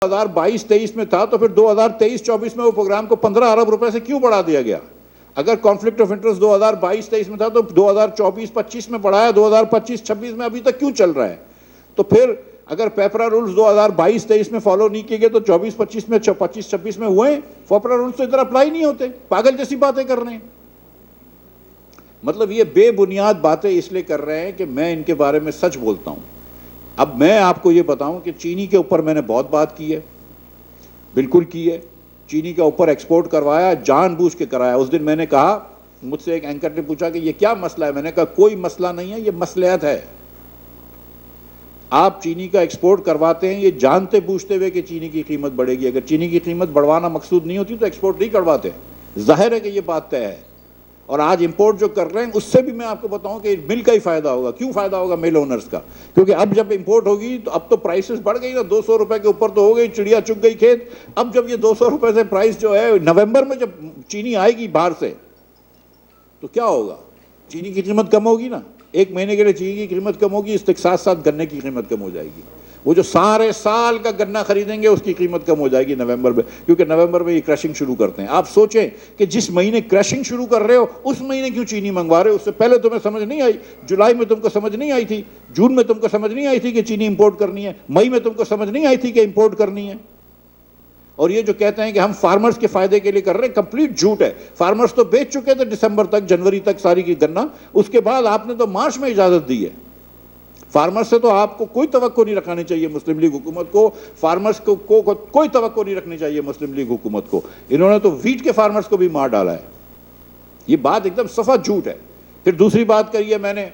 2022-23 میں تھا تو پھر 2023-24 میں وہ پروگرام کو 15 ارب روپے سے کیوں بڑھا دیا گیا؟ اگر کانفلکٹ آف انٹرسٹ 2022-23 میں تھا تو 2024-25 میں بڑھایا، 2025-26 میں ابھی تک کیوں چل رہا ہے؟ تو پھر اگر پیپرا رولز 2022-23 میں فالو نہیں کیے گئے تو 24-25 میں 25-26 میں ہوئے؟ پیپرا رولز تو ادھر اپلائی نہیں ہوتے، پاگل جیسی باتیں کر رہے ہیں۔ مطلب یہ بے بنیاد باتیں اس لیے کر رہے ہیں کہ میں ان کے بارے میں سچ بولتا ہوں۔ اب میں آپ کو یہ بتاؤں کہ چینی کے اوپر میں نے بہت بات کی ہے، بالکل کی ہے۔ چینی کے اوپر ایکسپورٹ کروایا، جان بوجھ کے کرایا۔ اس دن میں نے کہا، مجھ سے ایک اینکر نے پوچھا کہ یہ کیا مسئلہ ہے؟ میں نے کہا کوئی مسئلہ نہیں ہے، یہ مصلحت ہے۔ آپ چینی کا ایکسپورٹ کرواتے ہیں یہ جانتے بوجھتے ہوئے کہ چینی کی قیمت بڑھے گی۔ اگر چینی کی قیمت بڑھوانا مقصود نہیں ہوتی تو ایکسپورٹ نہیں کرواتے۔ ظاہر ہے کہ یہ بات طے ہے۔ اور آج امپورٹ جو کر رہے ہیں اس سے بھی میں آپ کو بتاؤں کہ مل کا ہی فائدہ ہوگا۔ کیوں فائدہ ہوگا؟ مل اونرز کا، کیونکہ اب جب امپورٹ ہوگی تو اب تو پرائسز بڑھ گئی نا، 200 روپے کے اوپر تو ہو گئی، چڑیا چگ گئی کھیت۔ اب جب یہ 200 روپے سے پرائس جو ہے نومبر میں جب چینی آئے گی باہر سے تو کیا ہوگا؟ چینی کی قیمت کم ہوگی نا، ایک مہینے کے لیے چینی کی قیمت کم ہوگی، اس کے ساتھ ساتھ گنے کی قیمت کم ہو جائے گی۔ وہ جو سارے سال کا گنا خریدیں گے اس کی قیمت کم ہو جائے گی نومبر میں، کیونکہ نومبر میں یہ کرشنگ شروع کرتے ہیں۔ آپ سوچیں کہ جس مہینے کرشنگ شروع کر رہے ہو اس مہینے کیوں چینی منگوا رہے ہو؟ اس سے پہلے تمہیں سمجھ نہیں آئی؟ جولائی میں تم کو سمجھ نہیں آئی تھی؟ جون میں تم کو سمجھ نہیں آئی تھی کہ چینی امپورٹ کرنی ہے؟ مئی میں تم کو سمجھ نہیں آئی تھی کہ امپورٹ کرنی ہے؟ اور یہ جو کہتے ہیں کہ ہم فارمرز کے فائدے کے لیے کر رہے ہیں، کمپلیٹ جھوٹ ہے۔ فارمرز تو بیچ چکے تھے دسمبر تک، جنوری تک ساری کی گنا، اس کے بعد آپ نے تو مارچ میں اجازت دی ہے۔ فارمرز سے تو آپ کو کوئی توقع نہیں رکھانی چاہیے مسلم لیگ حکومت کو، فارمرز کو کوئی توقع نہیں رکھنی چاہیے مسلم لیگ حکومت کو۔ انہوں نے تو ویٹ کے فارمرز کو بھی مار ڈالا ہے۔ یہ بات ایک دم صفا جھوٹ ہے۔ پھر دوسری بات کریے، میں نے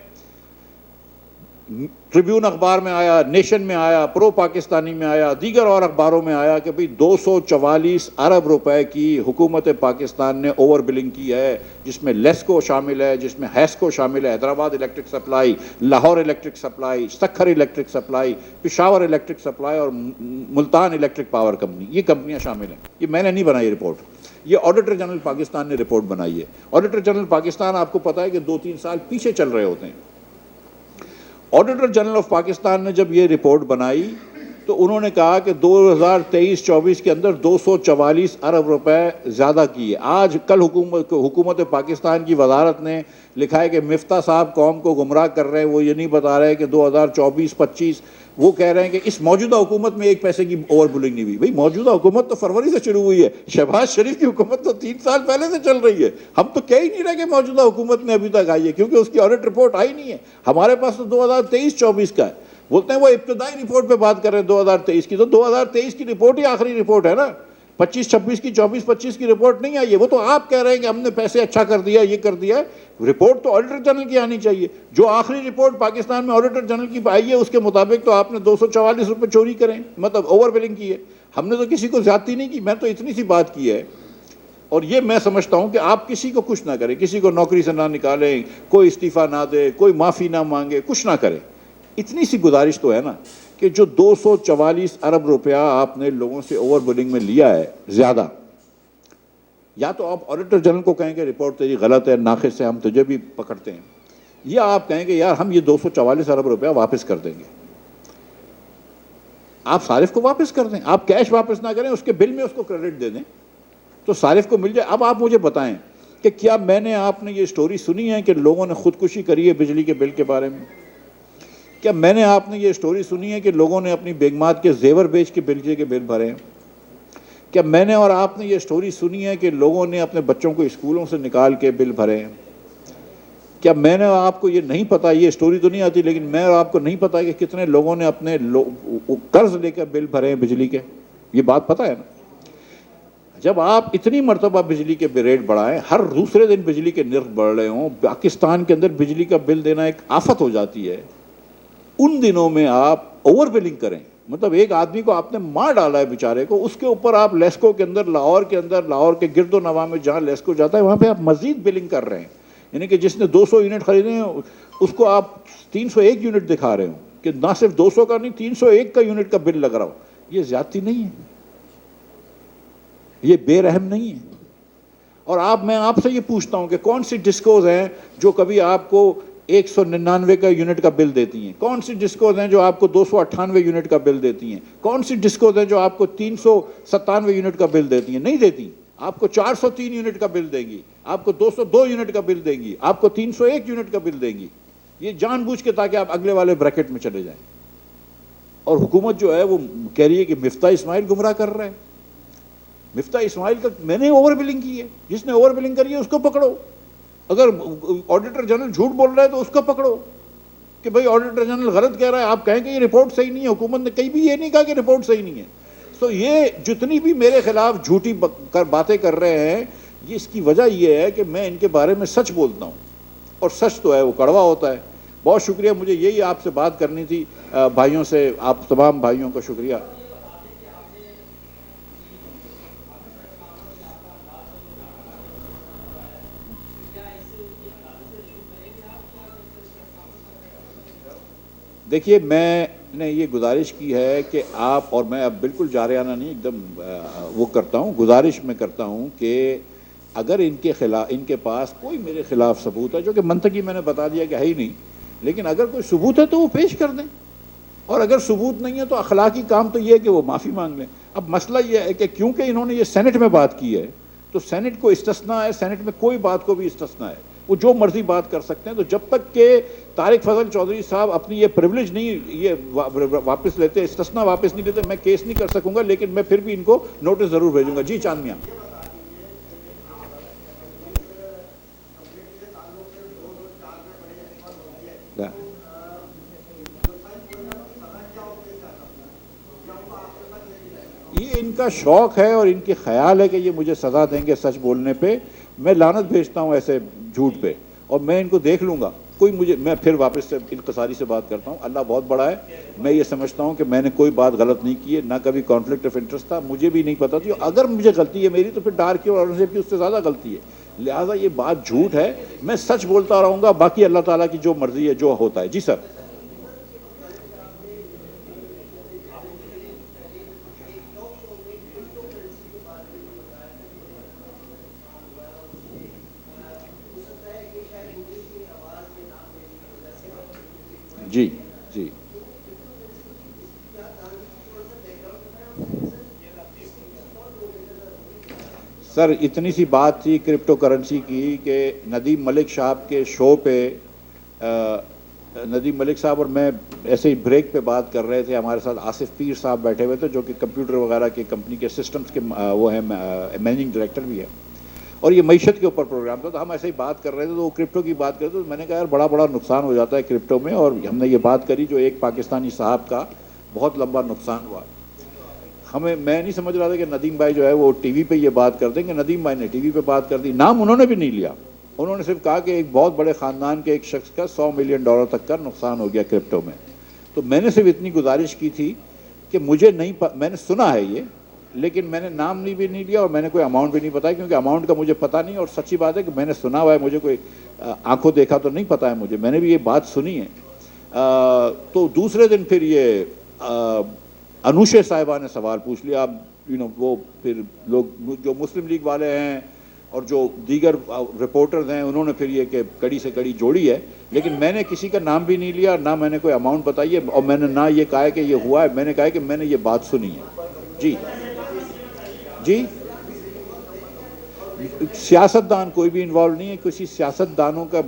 ٹریبیون اخبار میں آیا، نیشن میں آیا، پرو پاکستانی میں آیا، دیگر اور اخباروں میں آیا کہ بھئی 244 ارب روپے کی حکومت پاکستان نے اوور بلنگ کی ہے، جس میں لیسکو شامل ہے، جس میں ہیسکو شامل ہے، Hyderabad electric supply, Lahore electric supply, Sukkur electric supply, Peshawar electric supply اور ملتان الیکٹرک پاور کمپنی، یہ کمپنیاں شامل ہیں۔ یہ میں نے نہیں بنائی رپورٹ، یہ آڈیٹر جنرل پاکستان نے رپورٹ بنائی ہے۔ آڈیٹر جنرل پاکستان آپ کو پتہ ہے کہ 2-3 سال پیچھے چل رہے ہوتے ہیں۔ آڈیٹر جنرل آف پاکستان نے جب یہ رپورٹ بنائی تو انہوں نے کہا کہ 2023-24 کے اندر 244 ارب روپے زیادہ کیے۔ آج کل حکومت پاکستان کی وزارت نے لکھا ہے کہ مفتاح صاحب قوم کو گمراہ کر رہے ہیں، وہ یہ نہیں بتا رہے کہ 2024-25 وہ کہہ رہے ہیں کہ اس موجودہ حکومت میں ایک پیسے کی اوور بلنگ نہیں ہوئی۔ بھئی موجودہ حکومت تو فروری سے شروع ہوئی ہے، شہباز شریف کی حکومت تو 3 سال پہلے سے چل رہی ہے۔ ہم تو کہہ ہی نہیں رہے کہ موجودہ حکومت نے ابھی تک آئی ہے، کیونکہ اس کی آڈٹ رپورٹ آئی نہیں ہے۔ ہمارے پاس تو 2023-24 کا ہے۔ بولتے ہیں وہ ابتدائی رپورٹ پہ بات کر رہے ہیں 2023 کی، تو 2023 کی رپورٹ ہی آخری رپورٹ ہے نا، 25-26 کی 24-25 کی رپورٹ نہیں آئی ہے۔ وہ تو آپ کہہ رہے ہیں کہ ہم نے پیسے اچھا کر دیا، یہ کر دیا ہے۔ رپورٹ تو آڈیٹر جنرل کی آنی چاہیے۔ جو آخری رپورٹ پاکستان میں آڈیٹر جنرل کی آئی ہے اس کے مطابق تو آپ نے 244 روپے چوری کریں، مطلب اوور بلنگ کی ہے۔ ہم نے تو کسی کو زیادتی نہیں کی، میں تو اتنی سی بات کی ہے۔ اور یہ میں سمجھتا ہوں کہ آپ کسی کو کچھ نہ کریں، کسی کو نوکری سے نہ نکالیں، کوئی استعفیٰ نہ دے، کوئی معافی نہ مانگے، کچھ نہ کریں۔ اتنی سی گزارش تو ہے نا کہ جو 244 ارب روپیہ آپ نے لوگوں سے اوور بلنگ میں لیا ہے زیادہ، یا تو آپ آڈیٹر جنرل کو کہیں کہ رپورٹ تیری غلط ہے، ناقص ہے، ہم تجھے بھی پکڑتے ہیں، یا آپ کہیں کہ یار ہم یہ 244 ارب روپیہ واپس کر دیں گے۔ آپ صارف کو واپس کر دیں، آپ کیش واپس نہ کریں، اس کے بل میں اس کو کریڈٹ دے دیں تو صارف کو مل جائے۔ اب آپ مجھے بتائیں کہ کیا آپ نے یہ سٹوری سنی ہے کہ لوگوں نے خودکشی کری ہے بجلی کے بل کے بارے میں؟ کیا آپ نے یہ سٹوری سنی ہے کہ لوگوں نے اپنی بیگمات کے زیور بیچ کے بجلی کے بل بھرے ہیں؟ کیا میں نے اور آپ نے یہ سٹوری سنی ہے کہ لوگوں نے اپنے بچوں کو اسکولوں سے نکال کے بل بھرے ہیں؟ کیا میں نے اور آپ کو یہ نہیں پتا، یہ سٹوری تو نہیں آتی لیکن میں اور آپ کو نہیں پتا کہ کتنے لوگوں نے اپنے قرض لے کر بل بھرے ہیں بجلی کے؟ یہ بات پتا ہے نا؟ جب آپ اتنی مرتبہ بجلی کے ریٹ بڑھائیں، ہر دوسرے دن بجلی کے نرخ بڑھ رہے ہوں، پاکستان کے اندر بجلی کا بل دینا ایک آفت ہو جاتی ہے، ان دنوں میں آپ اوور بلنگ کریں، مطلب ایک آدمی کو آپ نے مار ڈالا ہے بیچارے کو، اس کے اوپر آپ لیسکو کے اندر، لاہور کے گرد و نواح میں جہاں لیسکو جاتا ہے وہاں پہ آپ مزید بلنگ کر رہے ہیں، یعنی کہ جس نے 200 یونٹ خریدے ہیں اس کو آپ 301 یونٹ دکھا رہے ہوں کہ نہ صرف 200 کا نہیں 301 کا یونٹ کا بل لگ رہا ہو۔ یہ زیادتی نہیں ہے، یہ بے رحم نہیں ہے۔ اور میں آپ سے یہ پوچھتا ہوں کہ کون سی ڈسکوز ہیں جو کبھی آپ کو 199 کا یونٹ کا بل دیتی ہیں؟ کون سی ڈسکوز ہیں جو آپ کو 298 یونٹ کا بل دیتی ہیں؟ کون سی ڈسکوز ہیں جو آپ کو 397 یونٹ کا بل دیتی ہیں؟ نہیں دیتی. آپ کو 403 یونٹ کا بل دیں گی, آپ کو 202 یونٹ کا بل دیں گی, آپ کو 301 یونٹ کا بل دیں گی. یہ جان بوجھ کے تاکہ آپ اگلے والے بریکٹ میں چلے جائیں. اور حکومت جو ہے وہ کہہ رہی ہے کہ مفتاح اسماعیل گمراہ کر رہا ہے. مفتاح اسماعیل کا میں نے اوور بلنگ کی ہے, جس نے اوور بلنگ کری ہے اس کو پکڑو. اگر آڈیٹر جنرل جھوٹ بول رہا ہے تو اس کو پکڑو کہ بھئی آڈیٹر جنرل غلط کہہ رہا ہے, آپ کہیں کہ یہ رپورٹ صحیح نہیں ہے. حکومت نے کہیں بھی یہ نہیں کہا کہ رپورٹ صحیح نہیں ہے. تو یہ جتنی بھی میرے خلاف جھوٹی باتیں کر رہے ہیں, یہ اس کی وجہ یہ ہے کہ میں ان کے بارے میں سچ بولتا ہوں, اور سچ تو ہے وہ کڑوا ہوتا ہے. بہت شکریہ, مجھے یہی آپ سے بات کرنی تھی بھائیوں سے. آپ تمام بھائیوں کا شکریہ. دیکھیے, میں نے یہ گزارش کی ہے کہ آپ, اور میں اب بالکل جارحانہ نہیں, ایک دم وہ کرتا ہوں, گزارش میں کرتا ہوں کہ اگر ان کے پاس کوئی میرے خلاف ثبوت ہے, جو کہ منطقی میں نے بتا دیا کہ ہے ہی نہیں, لیکن اگر کوئی ثبوت ہے تو وہ پیش کر دیں, اور اگر ثبوت نہیں ہے تو اخلاقی کام تو یہ ہے کہ وہ معافی مانگ لیں. اب مسئلہ یہ ہے کہ کیونکہ انہوں نے یہ سینٹ میں بات کی ہے تو سینٹ کو استثناء ہے, سینٹ میں کوئی بات کو بھی استثناء ہے, وہ جو مرضی بات کر سکتے ہیں. تو جب تک کہ طارق فضل چودھری صاحب اپنی یہ پریولیج نہیں یہ واپس لیتے, استثناء واپس نہیں لیتے, میں کیس نہیں کر سکوں گا, لیکن میں پھر بھی ان کو نوٹس ضرور بھیجوں گا. جی چاند میاں. یہ ان کا شوق ہے اور ان کی خیال ہے کہ یہ مجھے سزا دیں گے سچ بولنے پہ. میں لعنت بھیجتا ہوں ایسے جھوٹ پہ, اور میں ان کو دیکھ لوں گا. میں پھر واپس سے انقصاری سے بات کرتا ہوں. اللہ بہت بڑا ہے. میں یہ سمجھتا ہوں کہ میں نے کوئی بات غلط نہیں کی ہے, نہ کبھی کانفلکٹ آف انٹرسٹ تھا, مجھے بھی نہیں پتا تھی. اگر مجھے غلطی ہے میری تو پھر ڈار کی اور اورنگزیب کی اس سے زیادہ غلطی ہے. لہٰذا یہ بات جھوٹ ہے. میں سچ بولتا رہوں گا, باقی اللہ تعالیٰ کی جو مرضی ہے جو ہوتا ہے. جی سر. جی جی سر, اتنی سی بات تھی کرپٹو کرنسی کی کہ ندیم ملک صاحب کے شو پہ ندیم ملک صاحب اور میں ایسے ہی بریک پہ بات کر رہے تھے. ہمارے ساتھ آصف پیر صاحب بیٹھے ہوئے تھے جو کہ کمپیوٹر وغیرہ کے کمپنی کے سسٹمز کے وہ ہیں, مینیجنگ ڈائریکٹر بھی ہے, اور یہ معیشت کے اوپر پروگرام تھا. تو ہم ایسے ہی بات کر رہے تھے تو وہ کرپٹو کی بات کر رہے تھے. تو میں نے کہا یار بڑا نقصان ہو جاتا ہے کرپٹو میں, اور ہم نے یہ بات کری جو ایک پاکستانی صاحب کا بہت لمبا نقصان ہوا. میں نہیں سمجھ رہا تھا کہ ندیم بھائی جو ہے وہ ٹی وی پہ یہ بات کر دیں, کہ ندیم بھائی نے ٹی وی پہ بات کر دی. نام انہوں نے بھی نہیں لیا, انہوں نے صرف کہا کہ ایک بہت بڑے خاندان کے ایک شخص کا $100 ملین تک کا نقصان ہو گیا کرپٹو میں. تو میں نے صرف اتنی گزارش کی تھی کہ مجھے نہیں میں نے سنا ہے یہ, لیکن میں نے نام بھی نہیں لیا اور میں نے کوئی اماؤنٹ بھی نہیں بتایا, کیونکہ اماؤنٹ کا مجھے پتہ نہیں. اور سچی بات ہے کہ میں نے سنا ہوا ہے, مجھے کوئی آنکھوں دیکھا تو نہیں پتہ ہے مجھے, میں نے بھی یہ بات سنی ہے. تو دوسرے دن پھر یہ انوشے صاحبہ نے سوال پوچھ لیا. اب وہ پھر لوگ جو مسلم لیگ والے ہیں اور جو دیگر رپورٹرز ہیں انہوں نے پھر یہ کہ کڑی سے کڑی جوڑی ہے, لیکن میں نے کسی کا نام بھی نہیں لیا, نہ میں نے کوئی اماؤنٹ بتائی ہے, اور میں نے نہ یہ کہا ہے کہ یہ ہوا ہے. میں نے کہا ہے کہ میں نے یہ بات سنی ہے. جی جی. سیاستدان کوئی بھی انوالو نہیں ہے. کسی سیاستدانوں کا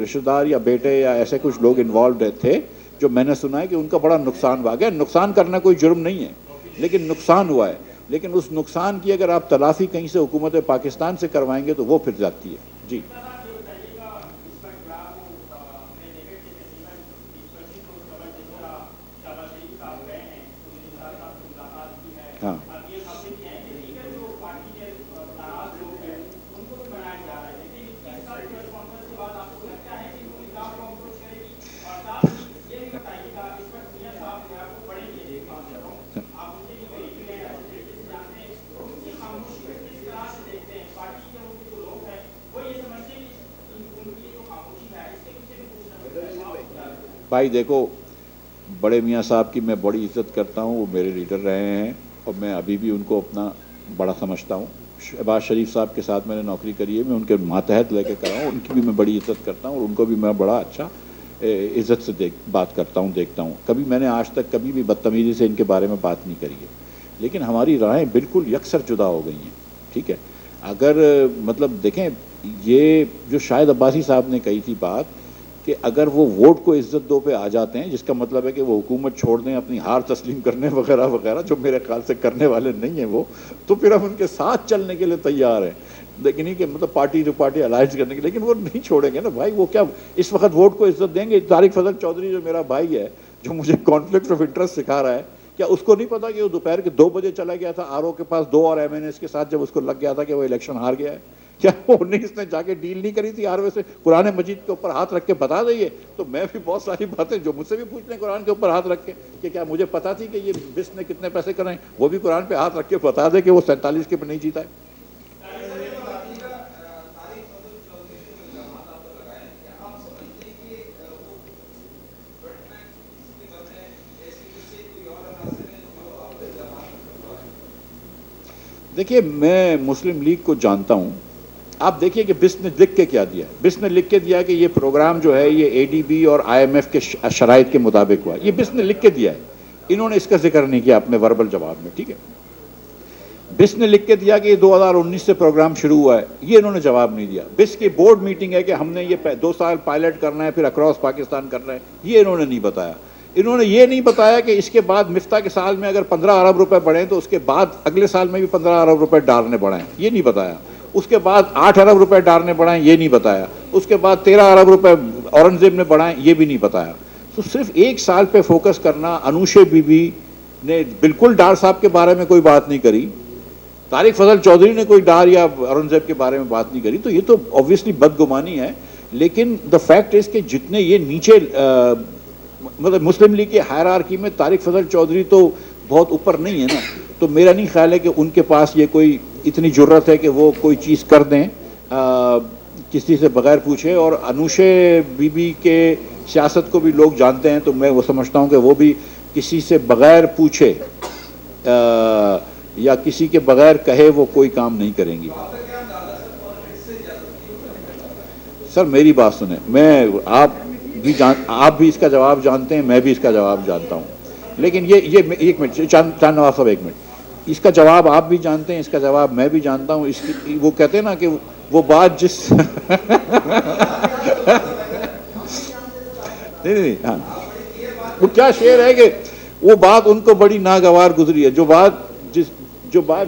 رشتہ دار یا بیٹے یا ایسے کچھ لوگ انوالوڈ تھے جو میں نے سنا ہے کہ ان کا بڑا نقصان ہوا. گیا نقصان کرنا کوئی جرم نہیں ہے, لیکن نقصان ہوا ہے. لیکن اس نقصان کی اگر آپ تلافی کہیں سے حکومت پاکستان سے کروائیں گے تو وہ پھر جاتی ہے. جی ہاں. بھائی دیکھو, بڑے میاں صاحب کی میں بڑی عزت کرتا ہوں, وہ میرے لیڈر رہے ہیں اور میں ابھی بھی ان کو اپنا بڑا سمجھتا ہوں. شہباز شریف صاحب کے ساتھ میں نے نوکری کری ہے، میں ان کے ماتحت لے کے کرا ہوں، ان کی بھی میں بڑی عزت کرتا ہوں اور ان کو بھی میں بڑا اچھا عزت سے بات کرتا ہوں، دیکھتا ہوں. کبھی میں نے آج تک کبھی بھی بدتمیزی سے ان کے بارے میں بات نہیں کری ہے، لیکن ہماری رائیں بالکل یکسر جدا ہو گئی ہیں. ٹھیک ہے، اگر مطلب دیکھیں یہ جو شاہد عباسی صاحب نے کہی تھی بات کہ اگر وہ ووٹ کو عزت دو پہ آ جاتے ہیں، جس کا مطلب ہے کہ وہ حکومت چھوڑ دیں، اپنی ہار تسلیم کرنے وغیرہ وغیرہ، جو میرے خیال سے کرنے والے نہیں ہیں وہ، تو پھر ہم ان کے ساتھ چلنے کے لیے تیار ہیں. لیکن نہیں کہ مطلب پارٹی الائنس کرنے کی، لیکن وہ نہیں چھوڑیں گے نا بھائی. وہ کیا اس وقت ووٹ کو عزت دیں گے؟ طارق فضل چودھری جو میرا بھائی ہے، جو مجھے کانفلکٹ آف انٹرسٹ سکھا رہا ہے، کیا اس کو نہیں پتا کہ وہ دوپہر کے 2 بجے چلا گیا تھا آر او کے پاس 2 اور ایم این ایس کے ساتھ، جب اس کو لگ گیا تھا کہ وہ الیکشن ہار گیا ہے؟ کیا وہ نہیں اس نے جا کے ڈیل نہیں کری تھی آر او سے؟ قرآن مجید کے اوپر ہاتھ رکھ کے بتا دئیے. تو میں بھی بہت ساری باتیں جو مجھ سے بھی پوچھ لیں قرآن کے اوپر ہاتھ رکھ کے کہ کیا مجھے پتا تھی کہ یہ بسٹ نے کتنے پیسے کریں، وہ بھی قرآن پہ ہاتھ رکھ کے بتا دے کہ وہ 47 کے پہ نہیں جیتا ہے. دیکھیے میں مسلم لیگ کو جانتا ہوں. آپ دیکھیے کہ بسٹ نے لکھ کے کیا دیا ہے. بسٹ نے لکھ کے دیا کہ یہ پروگرام جو ہے یہ اے ڈی بی اور آئی ایم ایف کے شرائط کے مطابق ہوا. یہ بسٹ نے لکھ کے دیا ہے، انہوں نے اس کا ذکر نہیں کیا اپنے وربل جواب میں. ٹھیک ہے، بسٹ نے لکھ کے دیا کہ یہ 2019 سے پروگرام شروع ہوا ہے، یہ انہوں نے جواب نہیں دیا. بسٹ کی بورڈ میٹنگ ہے کہ ہم نے یہ 2 سال پائلٹ کرنا ہے، پھر اکراس پاکستان کرنا ہے، یہ انہوں نے نہیں بتایا. انہوں نے یہ نہیں بتایا کہ اس کے بعد مفتاح کے سال میں اگر 15 ارب روپے بڑھیں تو اس کے بعد اگلے سال میں بھی 15 ارب روپے ڈالنے بڑھائیں، یہ نہیں بتایا. اس کے بعد 8 ارب روپے ڈالنے بڑھائیں، یہ نہیں بتایا. اس کے بعد 13 ارب روپے اورنگزیب نے بڑھائیں، یہ بھی نہیں بتایا. تو صرف ایک سال پہ فوکس کرنا. انوشے بی بی نے بالکل ڈار صاحب کے بارے میں کوئی بات نہیں کری، طارق فضل چودھری نے کوئی ڈار یا اورنگزیب کے بارے میں بات نہیں کری. تو یہ تو obviously بدگمانی ہے. لیکن دا فیکٹ از کہ جتنے یہ نیچے مطلب مسلم لیگ کی ہائرارکی میں طارق فضل چودھری تو بہت اوپر نہیں ہے نا. تو میرا نہیں خیال ہے کہ ان کے پاس یہ کوئی اتنی جرت ہے کہ وہ کوئی چیز کر دیں کسی سے بغیر پوچھے. اور انوشے بی بی کے سیاست کو بھی لوگ جانتے ہیں، تو میں وہ سمجھتا ہوں کہ وہ بھی کسی سے بغیر پوچھے یا کسی کے بغیر کہے وہ کوئی کام نہیں کریں گی. سر میری بات سنیں، میں آپ بھی اس کا جواب جانتے ہیں، میں بھی اس کا جواب جانتا ہوں. لیکن یہ ایک منٹ چاند نواز صاحب، ایک منٹ. اس کا جواب آپ بھی جانتے ہیں، اس کا جواب میں بھی جانتا ہوں. وہ کہتے ہیں نا کہ وہ بات جس نہیں ہاں، وہ کیا شعر ہے کہ وہ بات ان کو بڑی ناگوار گزری ہے. جو بات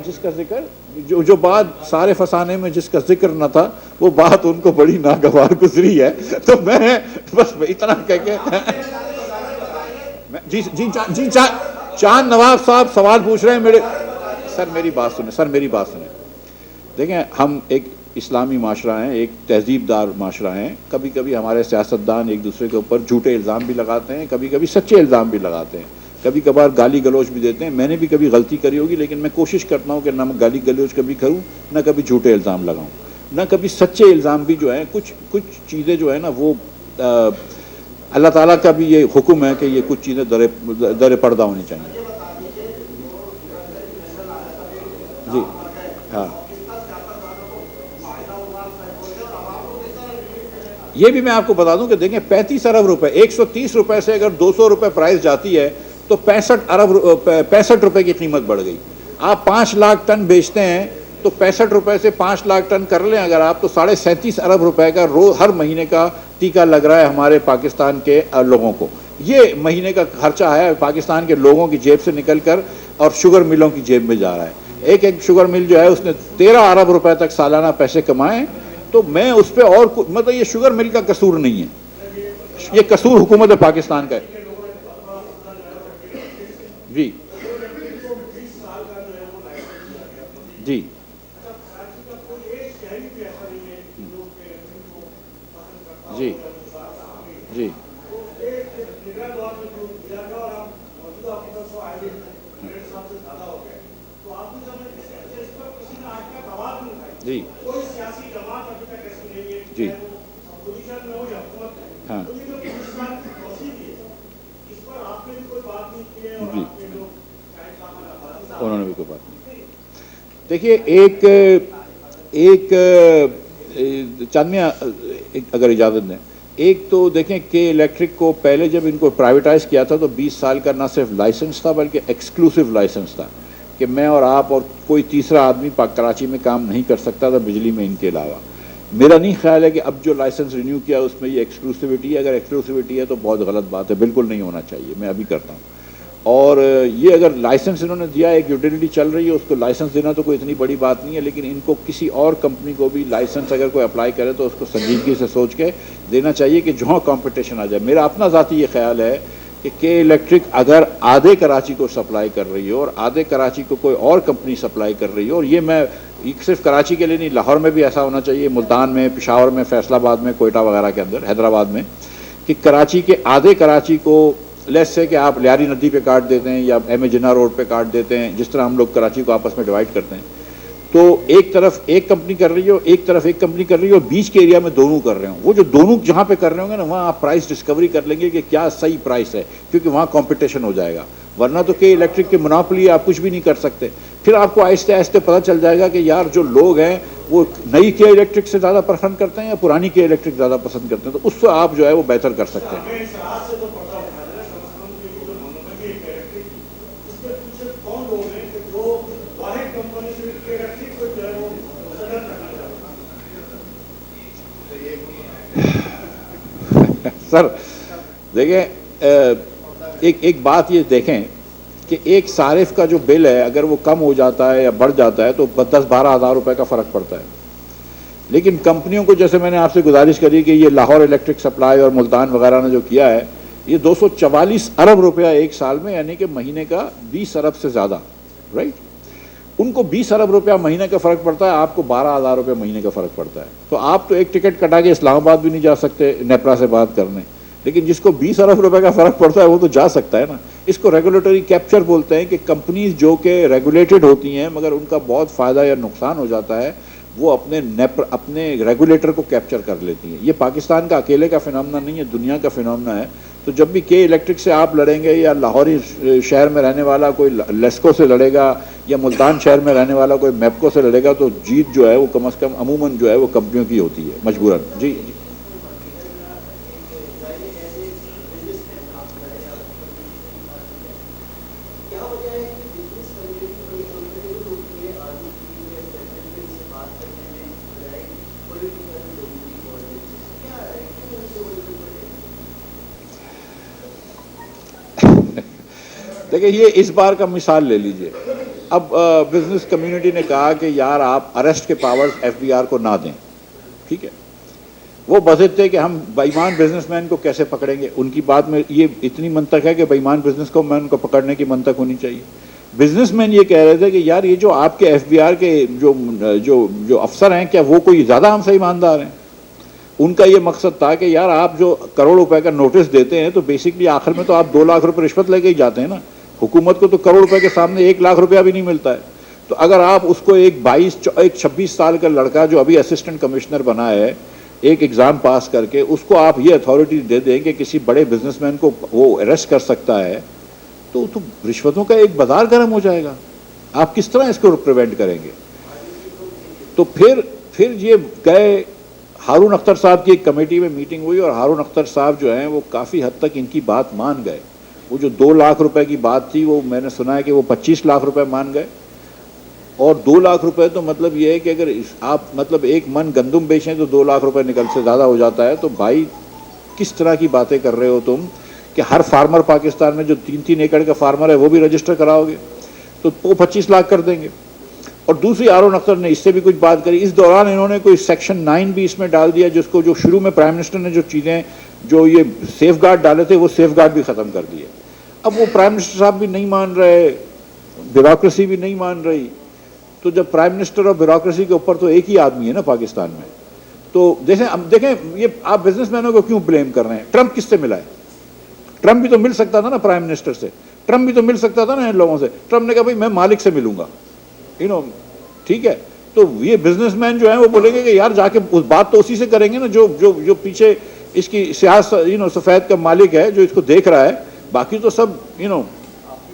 جس کا ذکر جو بات سارے فسانے میں جس کا ذکر نہ تھا، وہ بات ان کو بڑی ناگوار گزری ہے. تو میں بس اتنا کہہ کے جی چاند نواز صاحب سوال پوچھ رہے ہیں میرے. سر میری بات سنیں. دیکھیں ہم ایک اسلامی معاشرہ ہیں، ایک تہذیب دار معاشرہ ہیں. کبھی کبھی ہمارے سیاستدان ایک دوسرے کے اوپر جھوٹے الزام بھی لگاتے ہیں، کبھی کبھی سچے الزام بھی لگاتے ہیں، کبھی کبھار گالی گلوچ بھی دیتے ہیں. میں نے بھی کبھی غلطی کری ہوگی، لیکن میں کوشش کرتا ہوں کہ نہ گالی گلوچ کبھی کروں، نہ کبھی جھوٹے الزام لگاؤں، نہ کبھی سچے الزام بھی جو ہیں. کچھ چیزیں جو ہے نا وہ اللہ تعالیٰ کا بھی یہ حکم ہے کہ یہ کچھ چیزیں در پردہ ہونی چاہیے. جی ہاں، یہ بھی میں آپ کو بتا دوں کہ دیکھیں 35 ارب روپے 130 روپے سے اگر 200 روپے پرائز جاتی ہے تو 65 روپے کی قیمت بڑھ گئی. آپ 5 لاکھ ٹن بیچتے ہیں تو 65 روپے سے 5 لاکھ ٹن کر لیں اگر آپ، تو 37.5 ارب روپے کا ہر مہینے کا ٹیکہ لگ رہا ہے ہمارے پاکستان کے لوگوں کو. یہ مہینے کا خرچہ ہے پاکستان کے لوگوں کی جیب سے نکل کر اور شوگر ملوں کی جیب میں جا رہا ہے. ایک شوگر مل جو ہے اس نے 13 ارب روپے تک سالانہ پیسے کمائے. تو میں اس پہ اور مطلب یہ شوگر مل کا قصور نہیں ہے، یہ قصور حکومت پاکستان کا ہے. جی جی جی جی جی جی ہاں جی انہوں نے بھی کوئی بات نہیں. دیکھیے ایک چاندنیا اگر اجازت دیں، ایک تو دیکھیں کہ الیکٹرک کو پہلے جب ان کو پرائیویٹائز کیا تھا تو 20 سال کا نہ صرف لائسنس تھا بلکہ ایکسکلوسیو لائسنس تھا کہ میں اور آپ اور کوئی تیسرا آدمی کراچی میں کام نہیں کر سکتا تھا بجلی میں ان کے علاوہ. میرا نہیں خیال ہے کہ اب جو لائسنس رینیو کیا اس میں یہ ایکسکلوسیوٹی ہے. اگر ایکسکلوسیوٹی ہے تو بہت غلط بات ہے، بالکل نہیں ہونا چاہیے. میں ابھی کرتا ہوں. اور یہ اگر لائسنس انہوں نے دیا، ایک یوٹیلٹی چل رہی ہے، اس کو لائسنس دینا تو کوئی اتنی بڑی بات نہیں ہے، لیکن ان کو کسی اور کمپنی کو بھی لائسنس اگر کوئی اپلائی کرے تو اس کو سنجیدگی سے سوچ کے دینا چاہیے کہ جہاں کمپٹیشن آ جائے. میرا اپنا ذاتی یہ خیال ہے کہ الیکٹرک اگر آدھے کراچی کو سپلائی کر رہی ہو اور آدھے کراچی کو کوئی اور کمپنی سپلائی کر رہی ہو، اور یہ صرف کراچی کے لیے نہیں، لاہور میں بھی ایسا ہونا چاہیے، ملتان میں، پشاور میں، فیصل آباد میں، کوئٹہ وغیرہ کے اندر، حیدرآباد میں، کہ کراچی کے آدھے کراچی کو لیس سے کہ آپ لیاری ندی پہ کاٹ دیتے ہیں یا ایم اے جناح روڈ پہ کاٹ دیتے ہیں، جس طرح ہم لوگ کراچی کو آپس میں ڈیوائڈ کرتے ہیں، تو ایک طرف ایک کمپنی کر رہی ہو، ایک طرف ایک کمپنی کر رہی ہو، بیچ کے ایریا میں دونوں کر رہے ہوں. وہ جو دونوں جہاں پہ کر رہے ہوں گے نا، وہاں آپ پرائس ڈسکوری کر لیں گے کہ کیا صحیح پرائس ہے، کیونکہ وہاں کمپٹیشن ہو جائے گا. ورنہ تو کہ الیکٹرک کی مناپلی آپ کچھ بھی نہیں کر سکتے. پھر آپ کو آہستہ آہستہ پتہ چل جائے گا کہ یار جو لوگ ہیں وہ نئی کے الیکٹرک سے زیادہ پسند کرتے ہیں یا پرانی کے الیکٹرک زیادہ پسند کرتے ہیں، تو اس سے آپ جو ہے وہ بہتر کر سکتے ہیں. سر دیکھیں، ایک بات یہ دیکھیں کہ ایک صارف کا جو بل ہے اگر وہ کم ہو جاتا ہے یا بڑھ جاتا ہے تو 10-12 ہزار روپے کا فرق پڑتا ہے. لیکن کمپنیوں کو، جیسے میں نے آپ سے گزارش کری کہ یہ لاہور الیکٹرک سپلائی اور ملتان وغیرہ نے جو کیا ہے، یہ 244 ارب روپیہ ایک سال میں، یعنی کہ مہینے کا 20 ارب سے زیادہ، رائٹ. ان کو 20 ارب روپیہ مہینے کا فرق پڑتا ہے، آپ کو 12,000 روپے مہینے کا فرق پڑتا ہے. تو آپ تو ایک ٹکٹ کٹا کے اسلام آباد بھی نہیں جا سکتے نیپرا سے بات کرنے، لیکن جس کو 20 ارب روپے کا فرق پڑتا ہے وہ تو جا سکتا ہے نا. اس کو ریگولیٹری کیپچر بولتے ہیں کہ کمپنیز جو کہ ریگولیٹڈ ہوتی ہیں مگر ان کا بہت فائدہ یا نقصان ہو جاتا ہے، وہ اپنے ریگولیٹر کو کیپچر کر لیتی ہیں. یہ پاکستان کا اکیلے کا فینومنا نہیں ہے، دنیا کا فینومنا ہے. تو جب بھی کے الیکٹرک سے آپ لڑیں گے یا لاہوری شہر میں رہنے والا کوئی لیسکو سے لڑے گا یا ملتان شہر میں رہنے والا کوئی میپکو سے لڑے گا، تو جیت جو ہے وہ کم از کم عموماً جو ہے وہ کمپنیوں کی ہوتی ہے مجبوراً. جی جی. دیکھیں، یہ اس بار کا مثال لے لیجئے. اب بزنس کمیونٹی نے کہا کہ یار آپ اریسٹ کے پاورز ایف بی آر کو نہ دیں، ٹھیک ہے. وہ بضد تھے کہ ہم بے ایمان بزنس مین کو کیسے پکڑیں گے. ان کی بات میں یہ اتنی منطق ہے کہ بے ایمان بزنس مین کو پکڑنے کی منطق ہونی چاہیے. بزنس مین یہ کہہ رہے تھے کہ یار یہ جو آپ کے ایف بی آر کے جو افسر ہیں، کیا وہ کوئی زیادہ ہم سے ایماندار ہیں. ان کا یہ مقصد تھا کہ یار آپ جو کروڑ روپے کا نوٹس دیتے ہیں تو بیسکلی آخر میں تو آپ 2 لاکھ روپے رشوت لے کے ہی جاتے ہیں نا. حکومت کو تو کروڑ روپے کے سامنے 1 لاکھ روپیہ بھی نہیں ملتا ہے. تو اگر آپ اس کو ایک 26 سال کا لڑکا جو ابھی اسسٹنٹ کمشنر بنا ہے، ایک ایگزام پاس کر کے، اس کو آپ یہ اتھارٹی دے دیں کہ کسی بڑے بزنس مین کو وہ اریسٹ کر سکتا ہے، تو رشوتوں کا ایک بازار گرم ہو جائے گا. آپ کس طرح اس کو پریونٹ کریں گے. تو پھر یہ گئے ہارون اختر صاحب کی ایک کمیٹی میں میٹنگ ہوئی، اور ہارون اختر صاحب جو ہیں وہ کافی حد تک ان کی بات مان گئے. وہ جو 2 لاکھ روپے کی بات تھی، وہ میں نے سنا ہے کہ وہ 25 لاکھ روپے مان گئے. اور 2 لاکھ روپے تو مطلب یہ ہے کہ اگر آپ مطلب 1 من گندم بیچیں تو 2 لاکھ روپے نکل سے زیادہ ہو جاتا ہے. تو بھائی کس طرح کی باتیں کر رہے ہو تم کہ ہر فارمر پاکستان میں جو 3-3 ایکڑ کا فارمر ہے وہ بھی رجسٹر کراؤ گے تو وہ 25 لاکھ کر دیں گے. اور دوسری ہارون اختر نے اس سے بھی کچھ بات کری. اس دوران انہوں نے کوئی سیکشن 9 بھی اس میں ڈال دیا، جس کو جو شروع میں پرائم منسٹر نے جو چیزیں جو یہ سیف گارڈ ڈالے تھے وہ سیف گارڈ بھی ختم کر دیے. اب وہ پرائم منسٹر صاحب بھی نہیں مان رہے، بیوروکریسی بھی نہیں مان رہی. تو جب پرائم منسٹر اور بیوروکریسی کے اوپر تو ایک ہی آدمی ہے نا پاکستان میں. تو دیکھیں یہ آپ بزنس مینوں کو کیوں بلیم کر رہے ہیں. ٹرمپ کس سے ملا ہے؟ ٹرمپ بھی تو مل سکتا تھا نا پرائم منسٹر سے. ٹرمپ بھی تو مل سکتا تھا نا ان لوگوں سے. ٹرمپ نے کہا بھائی میں مالک سے ملوں گا، ٹھیک ہے. تو یہ بزنس مین جو ہیں وہ بولیں گے کہ یار جا کے اس بات تو اسی سے کریں گے نا جو پیچھے اس کی سیاست سفید کا مالک ہے، جو اس کو دیکھ رہا ہے. باقی تو سب